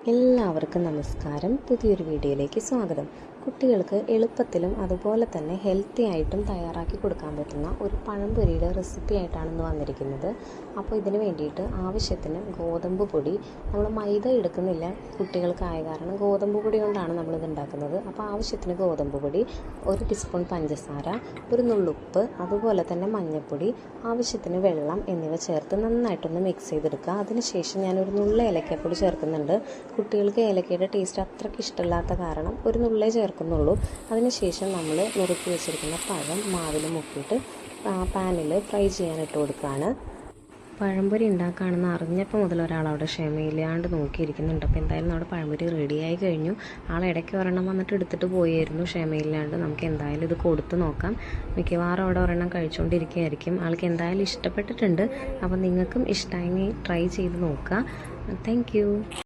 എല്ലാവർക്കും നമസ്കാരം. പുതിയൊരു വീഡിയോയിലേക്ക് സ്വാഗതം. കുട്ടികൾക്ക് എളുപ്പത്തിലും അതുപോലെ തന്നെ ഹെൽത്തി ആയിട്ടും തയ്യാറാക്കി കൊടുക്കാൻ പറ്റുന്ന ഒരു പഴംപൊരിയുടെ റെസിപ്പി ആയിട്ടാണ് ഇന്ന് വന്നിരിക്കുന്നത്. അപ്പോൾ ഇതിന് വേണ്ടിയിട്ട് ആവശ്യത്തിന് ഗോതമ്പ് പൊടി, നമ്മൾ മൈദ എടുക്കുന്നില്ല കുട്ടികൾക്കായ കാരണം ഗോതമ്പ് പൊടി കൊണ്ടാണ് നമ്മളിത് ഉണ്ടാക്കുന്നത്. അപ്പോൾ ആവശ്യത്തിന് ഗോതമ്പ് പൊടി, 1 ടീസ്പൂൺ പഞ്ചസാര, ഒരു നുള്ളുപ്പ്, അതുപോലെ തന്നെ മഞ്ഞൾപ്പൊടി, ആവശ്യത്തിന് വെള്ളം എന്നിവ ചേർത്ത് നന്നായിട്ടൊന്ന് മിക്സ് ചെയ്തെടുക്കുക. അതിനുശേഷം ഞാനൊരു നുള്ള ഏലക്കപ്പൊടി ചേർക്കുന്നുണ്ട്. കുട്ടികൾക്ക് ഏലക്കയുടെ ടേസ്റ്റ് അത്രയ്ക്ക് ഇഷ്ടമില്ലാത്ത കാരണം ഒരു നുള്ളേ ചേർക്കുന്നുള്ളൂ. അതിനുശേഷം നമ്മൾ നുറുക്കി വെച്ചിരിക്കുന്ന പഴം മാവിൽ മുക്കിയിട്ട് പാനിൽ ഫ്രൈ ചെയ്യാനിട്ട് കൊടുക്കുകയാണ്. പഴംപൊരി ഉണ്ടാക്കുകയാണെന്ന് അറിഞ്ഞപ്പോൾ മുതൽ ഒരാളവിടെ ക്ഷമയില്ലാണ്ട് നോക്കിയിരിക്കുന്നുണ്ട്. അപ്പോൾ എന്തായാലും നമ്മുടെ പഴംപൊരി റെഡിയായി കഴിഞ്ഞു. ഇടയ്ക്ക് ഒരെണ്ണം വന്നിട്ട് എടുത്തിട്ട് പോയായിരുന്നു ക്ഷമയില്ലാണ്ട്. നമുക്ക് എന്തായാലും ഇത് കൊടുത്ത് നോക്കാം. മിക്കവാറും അവിടെ ഒരെണ്ണം കഴിച്ചുകൊണ്ടിരിക്കുകയായിരിക്കും. ആൾക്ക് എന്തായാലും ഇഷ്ടപ്പെട്ടിട്ടുണ്ട്. അപ്പോൾ നിങ്ങൾക്കും ഇഷ്ടമായി ട്രൈ ചെയ്ത് നോക്കുക. താങ്ക്